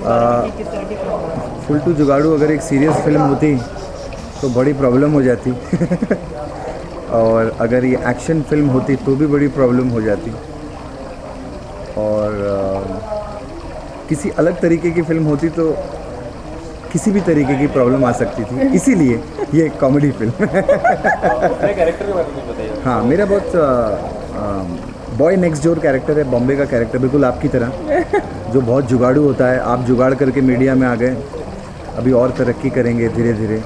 बारे में किस तरह की फिल्म? फुल टू जुगाड़ू अगर एक सीरियस फिल्म होती तो बड़ी प्रॉब्लम हो जाती और अगर ये एक्शन फिल्म होती तो भी बड़ी प्रॉब्लम हो जाती। और किसी अलग तरीके की फिल्म होती तो किसी भी तरीके की प्रॉब्लम आ सकती थी, इसीलिए ये एक कॉमेडी फिल्म है। अपने कैरेक्टर के बारे में बताइए। हाँ, मेरा बहुत बॉय नेक्स्ट डोर कैरेक्टर है, बॉम्बे का कैरेक्टर, बिल्कुल आपकी तरह, जो बहुत जुगाड़ू होता है। आप जुगाड़ करके मीडिया में आ गए, अभी और तरक्की करेंगे धीरे धीरे।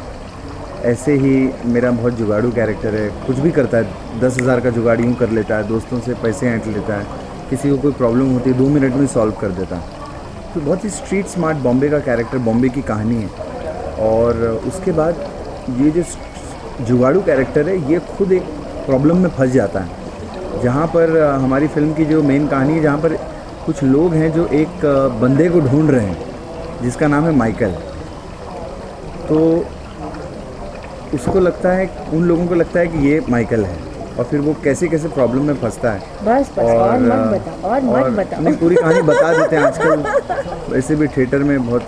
ऐसे ही मेरा बहुत जुगाड़ू कैरेक्टर है, कुछ भी करता है, 10,000 का जुगाड़ यूँ कर लेता है, दोस्तों से पैसे ऐंठ लेता है, किसी को कोई प्रॉब्लम होती है 2 मिनट में सॉल्व कर देता है। तो बहुत ही स्ट्रीट स्मार्ट बॉम्बे का कैरेक्टर, बॉम्बे की कहानी है। और उसके बाद ये जो जुगाड़ू कैरेक्टर है ये खुद एक प्रॉब्लम में फंस जाता है, जहाँ पर हमारी फिल्म की जो मेन कहानी है, जहाँ पर कुछ लोग हैं जो एक बंदे को ढूंढ रहे हैं जिसका नाम है माइकल। तो उसको लगता है, उन लोगों को लगता है कि ये माइकल है, और फिर वो कैसे कैसे प्रॉब्लम में फंसता है। बस और मत बता नहीं, पूरी कहानी बता देते हैं आजकल, वैसे भी थिएटर में बहुत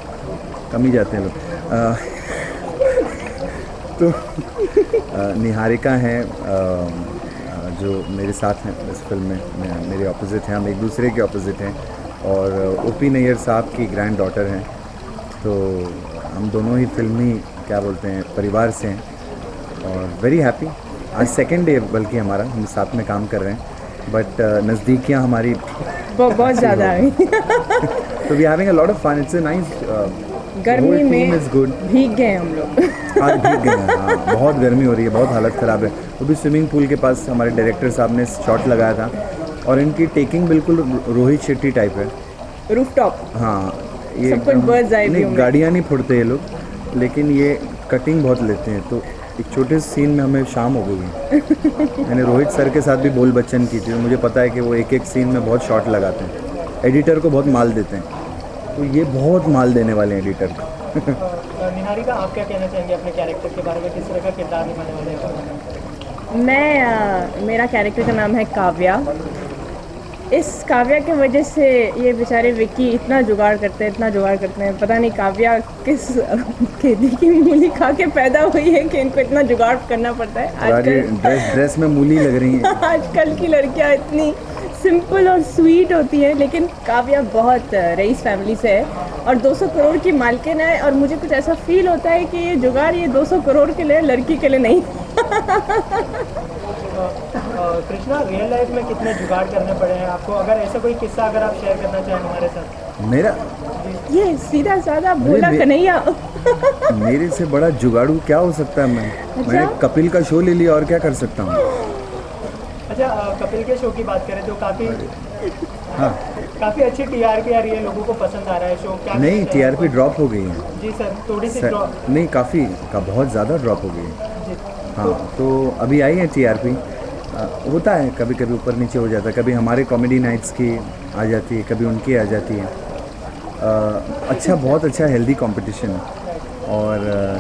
कम ही जाते हैं लोग। तो निहारिका हैं जो मेरे साथ हैं इस फिल्म में, मेरे ऑपोजिट हैं, हम एक दूसरे के ऑपोजिट हैं। और ओपी नैयर साहब की ग्रैंड डॉटर हैं। तो हम दोनों ही फिल्मी क्या बोलते हैं परिवार से हैं, और वेरी हैप्पी। आज सेकेंड डे बल्कि हमारा, हम साथ में काम कर रहे हैं, बट नज़दीकियाँ हमारी बहुत ज़्यादा है। तो we having a lot of fun, it's a nice. गर्मी में इज गुड, भीग गए हम लोग। आज भीग गए हैं, हाँ, बहुत गर्मी हो रही है, बहुत हालत ख़राब है। वो भी स्विमिंग पूल के पास हमारे डायरेक्टर साहब ने शॉट लगाया था, और इनकी टेकिंग बिल्कुल रोहित शेट्टी टाइप है। रूफटॉप, हाँ, ये सब कुछ birds eye view में। गाड़ियाँ नहीं फोड़ते ये लोग, लेकिन ये कटिंग बहुत लेते हैं। तो एक छोटे से सीन में हमें शाम हो गई है। मैंने रोहित सर के साथ भी बोल बच्चन की थी, मुझे पता है कि वो एक एक सीन में बहुत शॉट लगाते हैं, एडिटर को बहुत माल देते हैं। तो ये बहुत माल देने वाले हैं एडिटर को। निहारिका, आप क्या कहना चाहेंगे अपने कैरेक्टर के बारे में, किस तरह का किरदार निभाने वाले हैं? मेरा कैरेक्टर का नाम है काव्या। इस काव्या की वजह से ये बेचारे विक्की इतना जुगाड़ करते हैं, पता नहीं काव्या किस खेती की मूली खा के पैदा हुई है कि इनको इतना जुगाड़ करना पड़ता है। आजकल ड्रेस में मूली लग रही है। आजकल की लड़कियां इतनी सिंपल और स्वीट होती है, लेकिन काव्या बहुत रईस फैमिली से है और 200 करोड़ की मालकिन है। और मुझे कुछ ऐसा फील होता है कि ये जुगाड़ ये 200 करोड़ के लिए, लड़की के लिए नहीं। कृष्णा, रियल लाइफ में कितने जुगाड़ करने पड़े हैं आपको? अगर ऐसा कोई किस्सा अगर आप शेयर करना चाहें हमारे साथ। मेरा ये सीधा साधा बोला कन्हैया। मेरे से बड़ा जुगाड़ू क्या हो सकता है? मैंने कपिल का शो ले लिया, और क्या कर सकता हूँ। अच्छा, कपिल के शो की बात करें तो काफ़ी अच्छी टीआरपी आ रही है, लोगों को पसंद आ रहा है शो। क्या नहीं, टीआरपी ड्रॉप हो गई है। जी सर, थोड़ी सी ड्रॉप नहीं, काफ़ी बहुत ज़्यादा ड्रॉप हो गई है। हाँ, तो अभी आई है टीआरपी। होता है कभी कभी ऊपर नीचे हो जाता है, कभी हमारे कॉमेडी नाइट्स की आ जाती है, कभी उनकी आ जाती है। अच्छा, बहुत अच्छा हेल्दी कंपटीशन है, और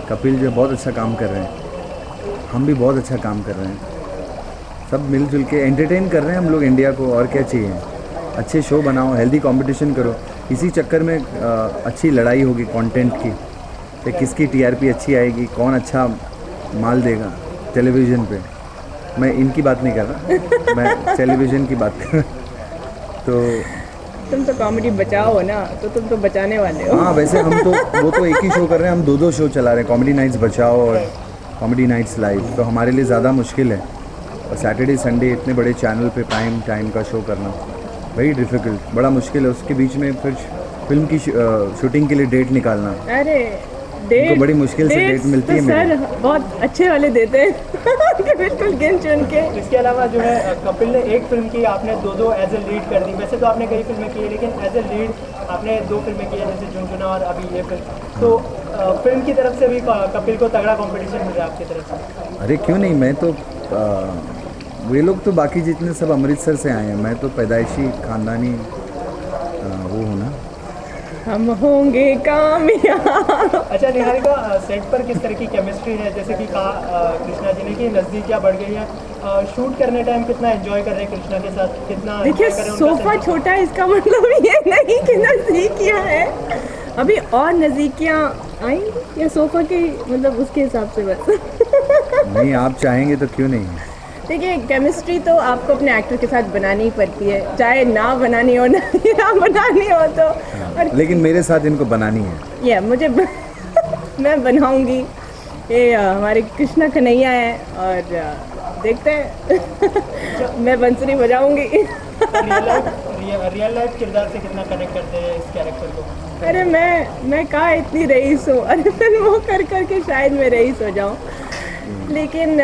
कपिल जो बहुत अच्छा काम कर रहे हैं, हम भी बहुत अच्छा काम कर रहे हैं, सब मिलजुल के एंटरटेन कर रहे हैं हम लोग इंडिया को। और क्या चाहिए? अच्छे शो बनाओ, हेल्दी कंपटीशन करो। इसी चक्कर में अच्छी लड़ाई होगी कंटेंट की, कि किसकी टीआरपी अच्छी आएगी, कौन अच्छा माल देगा टेलीविज़न पे। मैं इनकी बात नहीं कर रहा, मैं टेलीविज़न की बात कर रहा। तो तुम तो कॉमेडी बचाओ हो ना, तो तुम तो बचाने वाले हो। हाँ, वैसे हम तो वो तो एक ही शो कर रहे हैं, हम 2 शो चला रहे हैं, कॉमेडी नाइट्स बचाओ और कॉमेडी नाइट्स लाइव। तो हमारे लिए ज़्यादा मुश्किल है, और सैटरडे संडे इतने बड़े चैनल पे प्राइम टाइम का शो करना वेरी डिफ़िकल्ट, बड़ा मुश्किल है। उसके बीच में फिर फिल्म की शूटिंग के लिए डेट निकालना, अरे डेट तो बड़ी मुश्किल से डेट मिलती है। सर बहुत अच्छे वाले देते हैं बिल्कुल गिन चुन के। इसके अलावा जो है कपिल ने एक फिल्म की, आपने 2 एज ए लीड कर दी। वैसे तो आपने कई फिल्में की है, लेकिन एज ए लीड आपने 2 फिल्में की है, जैसे झुनझुना और अभी ये फिल्म। तो फिल्म की तरफ से भी कपिल को तगड़ा कंपटीशन मिल रहा है आपकी तरफ से? अरे क्यों नहीं, मैं तो वे लोग तो बाकी जितने सब अमृतसर से आए हैं, मैं तो पैदाइशी खानदानी वो हूँ ना। हम होंगे कामयाब। अच्छा निहारिका, सेट पर किस तरह की केमिस्ट्री है? जैसे कि कहा कृष्णा जी ने कि नज़दीकियाँ बढ़ गई हैं, शूट करने टाइम कितना एंजॉय कर रहे हैं कृष्णा के साथ, कितना देखिए सोफा छोटा है इसका मतलब ये नहीं कि नज़दीकियाँ है। अभी और नज़दीकियाँ आई या सोफ़ा के मतलब उसके हिसाब से बस नहीं, आप चाहेंगे तो क्यों नहीं। देखिए केमिस्ट्री तो आपको अपने एक्टर के साथ बनानी ही पड़ती है, चाहे ना बनानी हो ना बनानी हो तो। और लेकिन मेरे साथ इनको बनानी है। ये मुझे मैं बनाऊंगी। ये हमारे कृष्णा कन्हैया है और देखते हैं मैं बंसुरी बजाऊंगी। रियल लाइफ किरदार से कितना कनेक्ट करते हैं इस कैरेक्टर को? अरे मैं कहाँ इतनी रईस हूँ, अरे फिल्मों कर करके शायद मैं रईस हो जाऊँ, लेकिन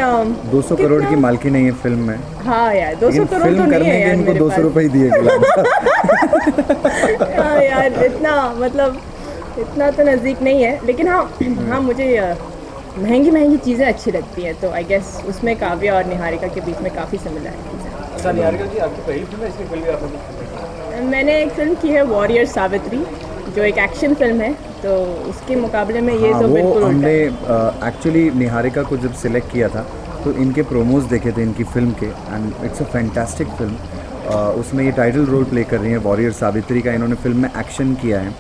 200 करोड़ की मालकिन है ये फिल्म में। हाँ यार 200 लेकिन करोड़ फिल्म तो नहीं करने है के यार इनको मेरे 200 पास। रुपए ही दिए गुलाम साहब। हाँ यार इतना मतलब इतना तो नज़दीक नहीं है, लेकिन हाँ हाँ मुझे महंगी महंगी चीज़ें अच्छी लगती हैं, तो आई गेस उसमें काव्या और निहारिका के बीच में काफ़ी सिमिलैरिटीज हैं। अच्छा निहारिका जी, आपकी पहली फिल्म है, इसकी फिल्म भी आपने मैंने एक फिल्म की है वॉरियर सावित्री, जो एक एक्शन फिल्म है, तो उसके मुकाबले में ये हाँ, तो वो बिल्कुल उल्टा हमने है। एक्चुअली निहारिका को जब सिलेक्ट किया था तो इनके प्रोमोज देखे थे इनकी फ़िल्म के, and it's a fantastic film. उसमें ये टाइटल रोल प्ले कर रही हैं वॉरियर सावित्री का। इन्होंने फिल्म में एक्शन किया है।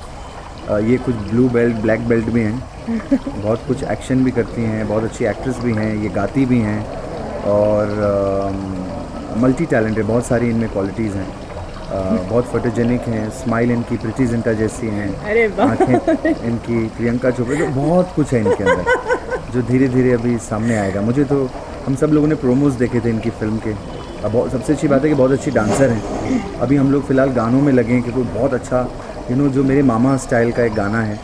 ये कुछ ब्लू बेल्ट ब्लैक बेल्ट भी हैं, बहुत कुछ एक्शन भी करती हैं, बहुत अच्छी एक्ट्रेस भी हैं, ये गाती भी हैं और मल्टी टैलेंटेड, बहुत सारी इनमें क्वालिटीज़ हैं। बहुत फोटोजेनिक हैं, स्माइल इनकी प्रीति जिंटा जैसी हैं, अरे वाह। आँखें इनकी प्रियंका चोपड़ा, जो बहुत कुछ है इनके अंदर जो धीरे धीरे अभी सामने आएगा। मुझे तो हम सब लोगों ने प्रोमोज देखे थे इनकी फ़िल्म के। अब बहुत सबसे अच्छी बात है कि बहुत अच्छी डांसर हैं। अभी हम लोग फ़िलहाल गानों में लगे हैं कि कोई बहुत अच्छा जो मेरे मामा स्टाइल का एक गाना है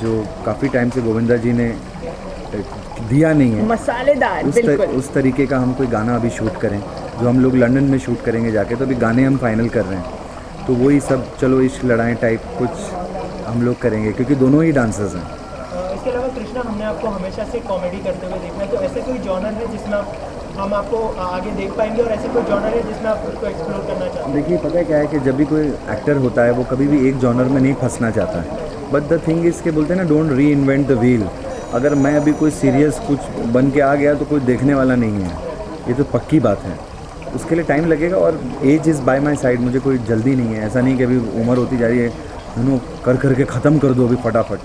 जो काफ़ी टाइम से गोविंदा जी ने दिया नहीं है, मसालेदार बिल्कुल। उस तरीके का हम कोई गाना अभी शूट करें, जो हम लोग लंदन में शूट करेंगे जाके। तो अभी गाने हम फाइनल कर रहे हैं, तो वही सब चलो इश्क लड़ाएं टाइप कुछ हम लोग करेंगे, क्योंकि दोनों ही डांसर्स हैं। इसके अलावा कृष्णा, हमने आपको हमेशा से कॉमेडी करते हुए देखा है, तो ऐसे कोई जॉनर है जिसमें हम आपको आगे देख पाएंगे, और ऐसे कोई जॉनर है जिसमें आप उसको एक्सप्लोर करना चाहते हैं? देखिए, पता है क्या है कि जब भी कोई एक्टर होता है वो कभी भी एक जॉनर में नहीं फंसना चाहता है। बट द थिंग इज़ के बोलते हैं ना, डोंट री इन्वेंट द व्हील। अगर मैं अभी कोई सीरियस कुछ बन के आ गया तो कोई देखने वाला नहीं है, ये तो पक्की बात है। उसके लिए टाइम लगेगा और age is by my side. मुझे कोई जल्दी नहीं है, ऐसा नहीं कि अभी उम्र होती जा रही है कर करके ख़त्म कर दो अभी फटाफट।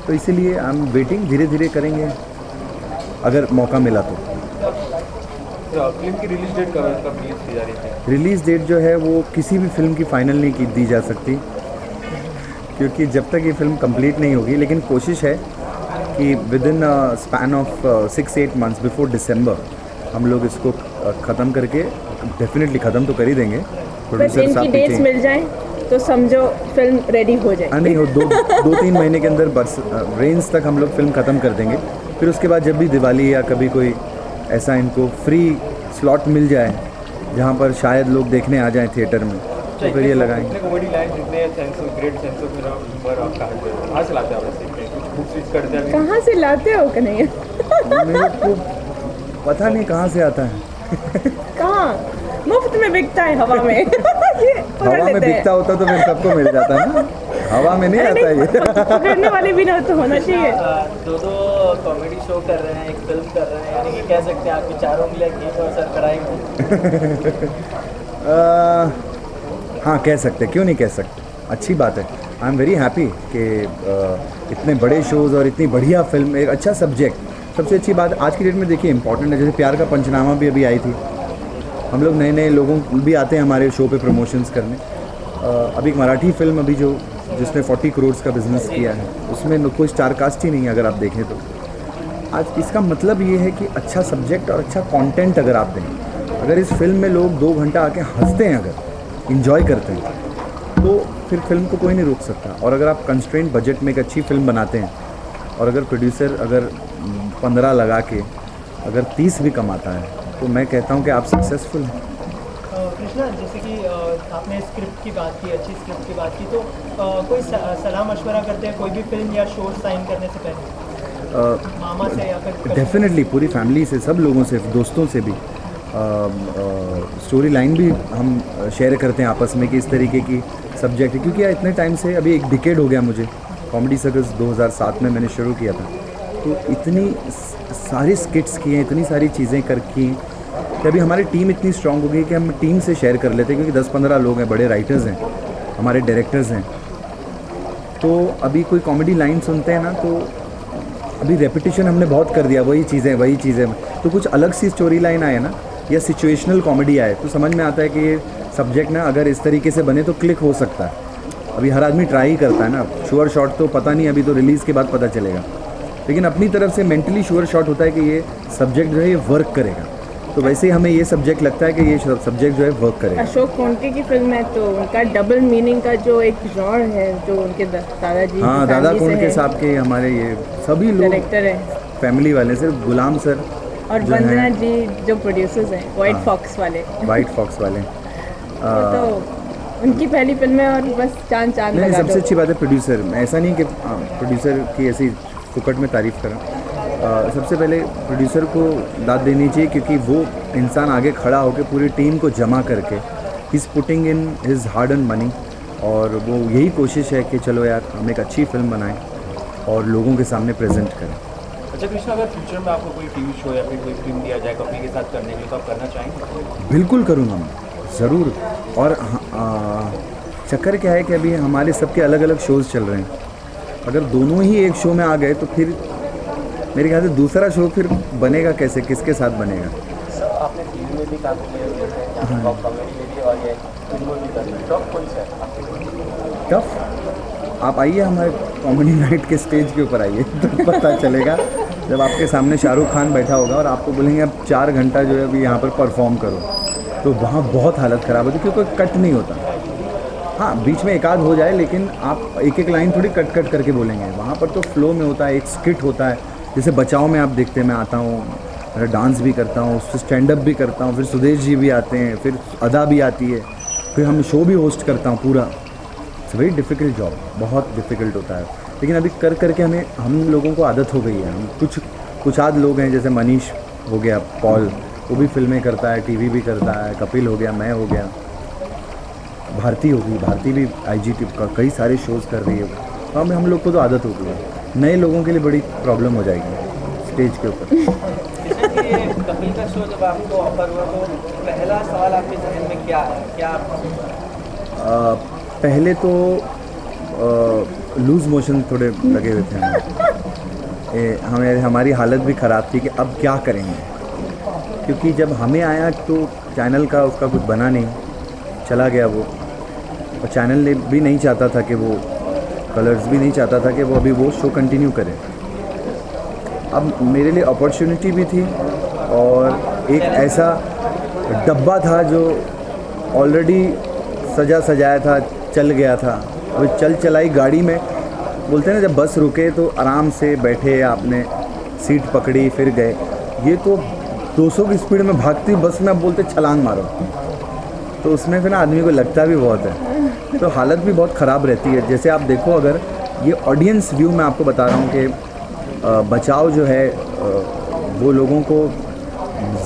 तो इसीलिए आई एम वेटिंग, धीरे धीरे करेंगे अगर मौका मिला तो। फिल्म की रिलीज डेट कब रिलीज की जा रही है? रिलीज़ डेट जो है वो किसी भी फिल्म की फ़ाइनल नहीं दी जा सकती, क्योंकि जब तक ये फिल्म कंप्लीट नहीं होगी। लेकिन कोशिश है कि with in span of 6-8 months before दिसंबर हम लोग इसको ख़त्म करके, डेफिनेटली ख़त्म तो कर ही देंगे। बस प्रोड्यूसर इनकी साहब डेट्स मिल जाएं तो समझो फिल्म रेडी हो जाए। नहीं हो, 2-3 महीने के अंदर बस रेंज तक हम लोग फिल्म ख़त्म कर देंगे। फिर उसके बाद जब भी दिवाली या कभी कोई ऐसा इनको फ्री स्लॉट मिल जाए जहाँ पर शायद लोग देखने आ जाएं थिएटर में, तो फिर ये लगाएंगे। इतने कॉमेडी लाइन, जितने ग्रेट सेंस ऑफ ह्यूमर आप कहाँ से लाते हैं? आप ऐसे कुछ बुक्स रीड करते हैं? कहाँ से लाते हो कन्हैया? मेरे को पता नहीं कहाँ से आता है। कहाँ मुफ्त में बिकता है हवा में। ये पकड़ हवा में लेते हैं। बिकता होता तो फिर सबको मिल जाता है ना, हवा में नहीं अरे आता ये। पकड़ने वाले भी ना तो होना चाहिए। दो कॉमेडी शो कर रहे हैं, एक फिल्म कर रहे हैं, यानी कि कह सकते हैं आपकी चारों उंगलियां खींच और सर कराएंगे। हाँ, कह सकते, क्यों नहीं कह सकते, अच्छी बात है। आई एम वेरी हैप्पी कि इतने बड़े शोज़ और इतनी बढ़िया फिल्म, एक अच्छा सब्जेक्ट। सबसे अच्छी बात आज की डेट में देखिए इम्पॉर्टेंट है, जैसे प्यार का पंचनामा भी अभी आई थी। हम लोग नए लोगों भी आते हैं हमारे शो पे प्रमोशंस करने। अभी एक मराठी फिल्म अभी जिसने 40 करोड़ का बिजनेस किया है, उसमें कोई स्टार कास्ट ही नहीं है अगर आप देखें तो। आज इसका मतलब ये है कि अच्छा सब्जेक्ट और अच्छा कंटेंट अगर आप दें, अगर इस फिल्म में लोग 2 घंटा आके हंसते हैं, अगर इंजॉय करते हैं, तो फिर फिल्म को कोई नहीं रोक सकता। और अगर आप कंस्ट्रेंट बजट में एक अच्छी फिल्म बनाते हैं और अगर प्रोड्यूसर अगर 15 लगा के अगर 30 भी कमाता है, तो मैं कहता हूँ कि आप सक्सेसफुल हैं। कृष्णा, जैसे कि आपने स्क्रिप्ट की बात की, अच्छी स्क्रिप्ट की बात की, तो कोई सलाह मशवरा करते हैं कोई भी फिल्म या शो साइन करने से पहले? मामा से या फिर? डेफिनेटली पूरी फैमिली से, सब लोगों से, दोस्तों से भी। स्टोरी लाइन भी हम शेयर करते हैं आपस में कि इस तरीके की सब्जेक्ट है, क्योंकि यार इतने टाइम से, अभी 1 डिकेड हो गया मुझे, कॉमेडी सर्कस 2007 में मैंने शुरू किया था, तो इतनी सारी स्किट्स किए, इतनी सारी चीज़ें की कि अभी हमारी टीम इतनी स्ट्रांग हो गई कि हम टीम से शेयर कर लेते हैं, क्योंकि 10-15 लोग हैं, बड़े राइटर्स हैं, हमारे डायरेक्टर्स हैं, तो अभी कोई कॉमेडी लाइन सुनते हैं ना तो अभी रेपिटेशन हमने बहुत कर दिया, वही चीज़ें। तो कुछ अलग सी स्टोरी लाइन आए ना या सिचुएशनल कॉमेडी आए तो समझ में आता है कि ये सब्जेक्ट ना अगर इस तरीके से बने तो क्लिक हो सकता है। अभी हर आदमी ट्राई ही करता है ना, श्योर शॉट तो पता नहीं, अभी तो रिलीज़ के बाद पता चलेगा, लेकिन अपनी तरफ से मेंटली श्योर शॉट होता है कि ये सब्जेक्ट जो है ये वर्क करेगा। तो वैसे ही हमें ये सब्जेक्ट लगता है कि ये सब्जेक्ट जो है वर्क करेगा। अशोक कोंटे की फिल्म है तो उनका डबल मीनिंग का जो एक जॉन है जो उनके दादाजी हाँ, दादा कोंटे साहब के हमारे ये सभी लोग डायरेक्टर है फैमिली वाले, सिर्फ गुलाम सर और जो वंदना हैं, जी जो प्रोड्यूसर्स हैं वाइट फॉक्स वाले। वाइट फॉक्स वाले। तो उनकी पहली फिल्म है और बस चांद नहीं, लगा सबसे दो। अच्छी बात है प्रोड्यूसर। ऐसा नहीं कि प्रोड्यूसर की ऐसी फुकट में तारीफ़ करा। सबसे पहले प्रोड्यूसर को दाद देनी चाहिए क्योंकि वो इंसान आगे खड़ा होकर पूरी टीम को जमा करके he is putting in his hard and money, और वो यही कोशिश है कि चलो यार हम एक अच्छी फिल्म बनाएं और लोगों के सामने प्रेजेंट करें। अच्छा कृष्णा, अगर फ्यूचर में आपको कोई टीवी शो या फिर कोई फिल्म दिया जाए कंपनी के साथ करने के लिए तो आप करना चाहेंगे? बिल्कुल करूँगा मैं, ज़रूर। और चक्कर क्या है कि अभी हमारे सबके अलग अलग शोज़ चल रहे हैं, अगर दोनों ही एक शो में आ गए तो फिर मेरे ख्याल से दूसरा शो फिर बनेगा कैसे, किसके साथ बनेगा? सर आपने टीवी में भी काम किया है, कॉमेडी में भी, और ये फिल्मों में भी। टॉप कौन सा है आपके? टफ? आप आइए हमारे कॉमेडी नाइट के स्टेज के ऊपर आइए तो पता चलेगा। जब आपके सामने शाहरुख खान बैठा होगा और आपको बोलेंगे अब 4 घंटा जो है अभी यहाँ पर परफॉर्म करो, तो वहाँ बहुत हालत ख़राब होती है क्योंकि कट नहीं होता। हाँ, बीच में एक आध हो जाए लेकिन आप एक एक लाइन थोड़ी कट करके बोलेंगे, वहाँ पर तो फ्लो में होता है, एक स्किट होता है। जैसे बचाओ में आप देखते हैं, मैं आता हूँ, मेरा डांस भी करता हूँ, फिर स्टैंड अप भी करता हूँ, फिर सुदेश जी भी आते हैं, फिर अदा भी आती है, फिर हम शो भी होस्ट करता हूँ पूरा। इट्स वेरी डिफ़िकल्ट जॉब, बहुत डिफ़िकल्ट होता है, लेकिन अभी कर करके हम लोगों को आदत हो गई है। हम कुछ आध लोग हैं, जैसे मनीष हो गया, पॉल, वो भी फिल्में करता है, टीवी भी करता है, कपिल हो गया, मैं हो गया, भारती होगी, भारती भी IGT का कई सारे शोज़ कर रही है। तो हम लोग को तो आदत हो गई है, नए लोगों के लिए बड़ी प्रॉब्लम हो जाएगी स्टेज के ऊपर। जैसे कि कपिल का शो जब आपको ऑफर हुआ तो पहला सवाल आपके जहन में क्या है, क्या पहले तो लूज़ मोशन थोड़े लगे हुए थे हमें, हमारी हालत भी ख़राब थी कि अब क्या करेंगे, क्योंकि जब हमें आया तो चैनल का उसका कुछ बना नहीं, चला गया वो, और चैनल ने भी नहीं चाहता था कि वो, कलर्स भी नहीं चाहता था कि वो अभी वो शो कंटिन्यू करे। अब मेरे लिए अपॉर्चुनिटी भी थी और एक ऐसा डब्बा था जो ऑलरेडी सजाया था, चल गया था। अभी चलाई गाड़ी में बोलते हैं ना, जब बस रुके तो आराम से बैठे, आपने सीट पकड़ी फिर गए। ये तो 200 की स्पीड में भागती बस में, अब बोलते छलांग मारो, तो उसमें फिर ना आदमी को लगता भी बहुत है, तो हालत भी बहुत ख़राब रहती है। जैसे आप देखो, अगर ये ऑडियंस व्यू मैं आपको बता रहा हूँ कि बचाव जो है वो लोगों को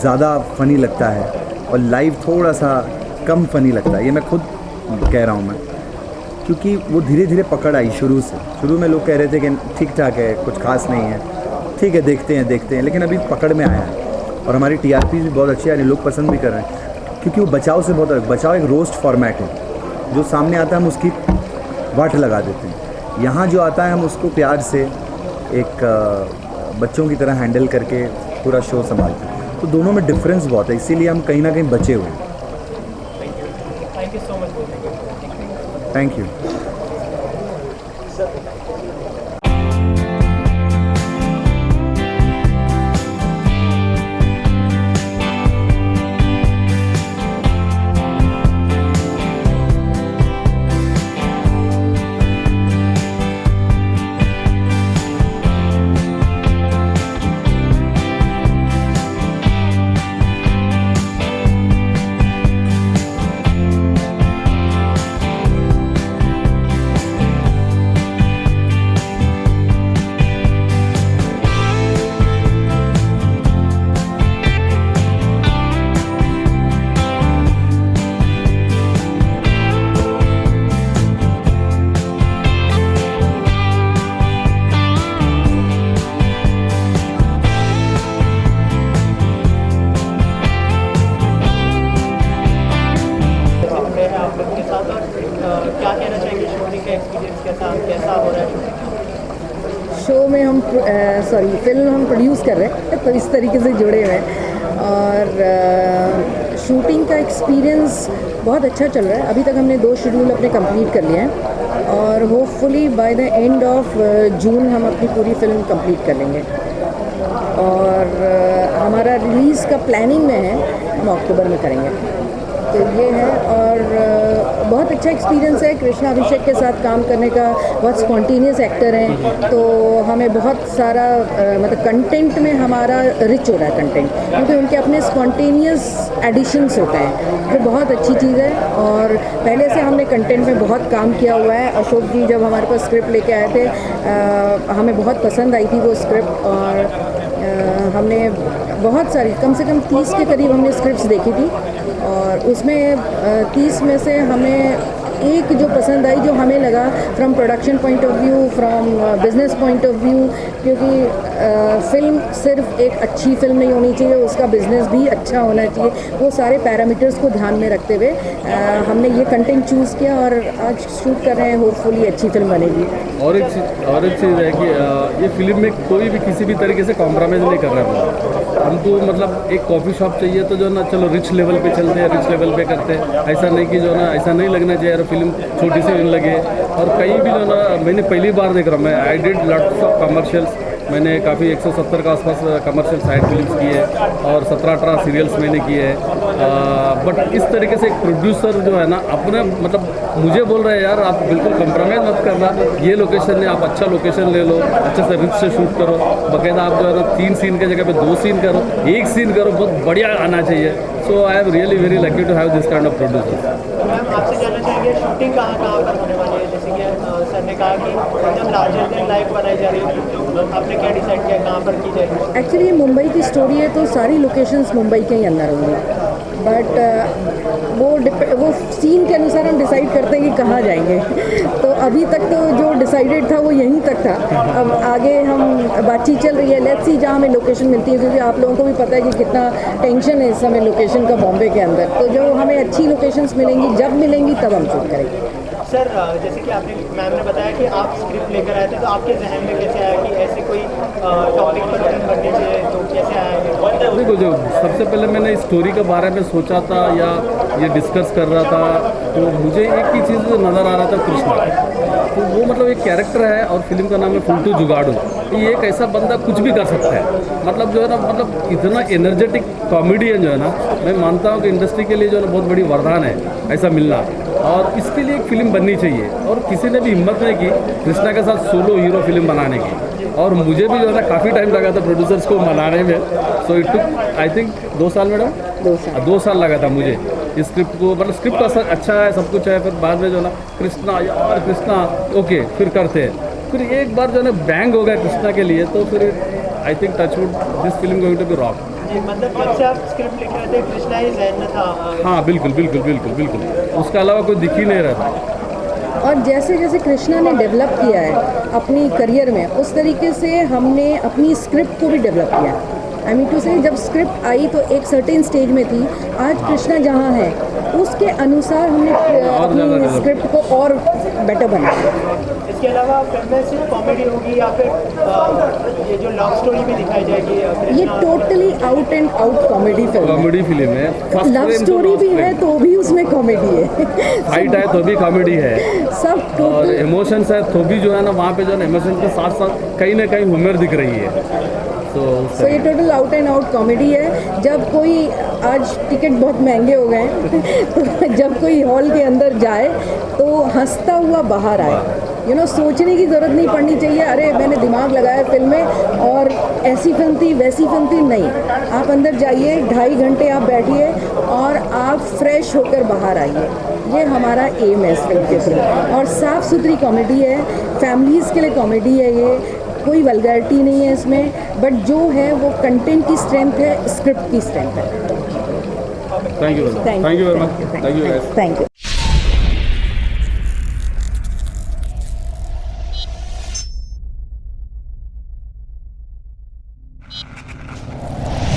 ज़्यादा फ़नी लगता है और लाइव थोड़ा सा कम फ़नी लगता है, ये मैं खुद कह रहा हूँ मैं, क्योंकि वो धीरे धीरे पकड़ आई शुरू में लोग कह रहे थे कि ठीक ठाक है, कुछ खास नहीं है, ठीक है देखते हैं, लेकिन अभी पकड़ में आया है और हमारी TRP भी बहुत अच्छी है, लोग पसंद भी कर रहे हैं, क्योंकि वो बचाव से बहुत अलग। बचाव एक रोस्ट फॉर्मेट है, जो सामने आता है हम उसकी वाट लगा देते हैं। यहाँ जो आता है हम उसको प्यार से एक बच्चों की तरह हैंडल करके पूरा शो संभालते हैं, तो दोनों में डिफरेंस बहुत है, इसीलिए हम कहीं ना कहीं बचे हुए हैं। Thank you so much. Thank you. Film हम प्रोड्यूस कर रहे हैं, तो इस तरीके से जुड़े हुए हैं। और शूटिंग का एक्सपीरियंस बहुत अच्छा चल रहा है। अभी तक हमने 2 शेड्यूल अपने कंप्लीट कर लिए हैं और hopefully by the end of June हम अपनी पूरी फिल्म कंप्लीट कर लेंगे। और हमारा रिलीज़ का प्लानिंग में है, हम अक्टूबर में करेंगे। तो ये है। और बहुत अच्छा एक्सपीरियंस है कृष्णा अभिषेक के साथ काम करने का। बहुत स्पॉन्टेनियस एक्टर हैं, तो हमें बहुत सारा मतलब कंटेंट में हमारा रिच हो रहा है कंटेंट, क्योंकि उनके अपने स्पॉन्टेनियस एडिशंस होते हैं, जो बहुत अच्छी चीज़ है। और पहले से हमने कंटेंट में बहुत काम किया हुआ है। अशोक जी जब हमारे पास स्क्रिप्ट लेके आए थे, हमें बहुत पसंद आई थी वो स्क्रिप्ट। और हमने बहुत सारी, कम से कम 30 के करीब हमने स्क्रिप्ट्स देखी थी, और उसमें 30 में से हमें एक जो पसंद आई, जो हमें लगा from production point of view, from business point of view, क्योंकि फिल्म सिर्फ एक अच्छी फिल्म नहीं होनी चाहिए, उसका बिजनेस भी अच्छा होना चाहिए। वो सारे पैरामीटर्स को ध्यान में रखते हुए हमने ये कंटेंट चूज़ किया और आज शूट कर रहे हैं। होपफुली अच्छी फिल्म बनेगी। और एक चीज़ है कि ये फिल्म में कोई भी किसी भी तरीके से कॉम्प्रोमाइज़ नहीं कर रहा है। हमको मतलब एक कॉफ़ी शॉप चाहिए तो जो ना चलो रिच लेवल पे चलते हैं, रिच लेवल पे करते हैं। ऐसा नहीं कि जो ना ऐसा नहीं लगना चाहिए फिल्म छोटी सी लगे। और कहीं भी जो ना मैंने पहली बार देख रहा हूँ मैं, I did lots of commercials. मैंने काफ़ी 170 के आसपास कमर्शियल साइड फिल्म्स की है और 17-18 सीरियल्स मैंने किए हैं। बट इस तरीके से एक प्रोड्यूसर जो है ना अपने मतलब मुझे बोल रहे हैं यार आप बिल्कुल कंप्रोमाइज़ मत करना, ये लोकेशन है, आप अच्छा लोकेशन ले लो, अच्छे से रिच से शूट करो। बाकायदा आप जो है ना 3 सीन की जगह पे 2 सीन करो, 1 सीन करो, बहुत बढ़िया आना चाहिए। So I am really very lucky to have this kind of producer. Ma'am आपसे जानना चाहेंगे शूटिंग कहाँ पर होने वाली है? जैसे कि सर ने कहा कि एकदम लार्जर देन लाइफ बनाई जा रही है, तो आपने क्या डिसाइड किया कहाँ पर की जाएगी? एक्चुअली ये मुंबई की स्टोरी है, तो सारी लोकेशंस मुंबई के ही अंदर होंगी। बट वो सीन के अनुसार हम डिसाइड करते हैं कि कहाँ जाएंगे। तो अभी तक तो जो डिसाइडेड था वो यहीं तक था। अब आगे हम बातचीत चल रही है, लेट्स सी जहाँ हमें लोकेशन मिलती है, क्योंकि आप लोगों को भी पता है कि कितना टेंशन है इस समय लोकेशन का बॉम्बे के अंदर। तो जो हमें अच्छी लोकेशंस मिलेंगी, जब मिलेंगी तब हम शूट करेंगे। सर जैसे कि आपने मैम ने बताया कि आप स्क्रिप्ट लेकर आए थे, तो आपके जहन में कैसे आया कि ऐसे कोई टॉपिक पर फिल्म बननी चाहिए, तो कैसे आया? देखो जो सबसे पहले मैंने इस स्टोरी के बारे में सोचा था या ये डिस्कस कर रहा था, तो मुझे एक ही चीज़ नज़र आ रहा था, कृष्णा। तो वो मतलब एक कैरेक्टर है और फिल्म का नाम है फुलटू जुगाड़ू। ये एक ऐसा बंदा कुछ भी कर सकता है, मतलब जो है ना मतलब इतना एनर्जेटिक कॉमेडियन जो है ना, मैं मानता हूँ कि इंडस्ट्री के लिए जो है ना बहुत बड़ी वरदान है ऐसा मिलना। और इसके लिए एक फ़िल्म बननी चाहिए, और किसी ने भी हिम्मत नहीं की कृष्णा के साथ सोलो हीरो फिल्म बनाने की। और मुझे भी जो है ना काफ़ी टाइम लगा था प्रोड्यूसर्स को मनाने में। So it took I think 2 साल मैडम, 2 साल लगा था मुझे इस स्क्रिप्ट को, मतलब स्क्रिप्ट अच्छा है, सब कुछ है। फिर बाद में जो है ना कृष्णा यार कृष्णा ओके फिर करते हैं। फिर एक बार जो है ना बैंग हो गया कृष्णा के लिए, तो फिर I think touchwood this film going to be rock. जी मतलब जब से आप स्क्रिप्ट लिख रहे थे कृष्णा ही जहन में था? हाँ बिल्कुल बिल्कुल बिल्कुल बिल्कुल, उसके अलावा कोई दिख ही नहीं रहा था। और जैसे जैसे कृष्णा ने डेवलप किया है अपनी करियर में, उस तरीके से हमने अपनी स्क्रिप्ट को भी डेवलप किया है। आई मीन टू से जब स्क्रिप्ट आई तो एक सर्टेन स्टेज में थी, आज कृष्णा जहाँ है उसके अनुसार हमने अपनी स्क्रिप्ट को और बेटर बनाया। इसके अलावा फिल्म में सिर्फ कॉमेडी होगी या फिर ये जो लव स्टोरी भी दिखाई जाएगी? ये totally out and out comedy film है। कॉमेडी फिल्म है, लव स्टोरी भी है तो भी उसमें कॉमेडी है, फाइट है तो भी कॉमेडी है, सब और इमोशंस है तो भी जो है ना वहाँ पे जो है ना इमोशन के साथ साथ कहीं ना कहीं ह्यूमर दिख रही है। तो ये total out and out comedy है। जब कोई, आज टिकट बहुत महंगे हो गए हैं तो जब कोई हॉल के अंदर जाए तो हंसता हुआ बाहर आए। सोचने की ज़रूरत नहीं पड़नी चाहिए अरे मैंने दिमाग लगाया फिल्म में और ऐसी फिल्म थी वैसी फिल्म थी, नहीं। आप अंदर जाइए, 2.5 घंटे आप बैठिए और आप फ्रेश होकर बाहर आइए। ये हमारा एम है इस फिल्म के थ्रू। और साफ़ सुथरी कॉमेडी है, फैमिलीज़ के लिए कॉमेडी है, ये कोई वल्गैरिटी नहीं है इसमें, बट जो है वो कंटेंट की स्ट्रेंथ है, स्क्रिप्ट की स्ट्रेंथ है। Thank you very much, thank you. Thank you.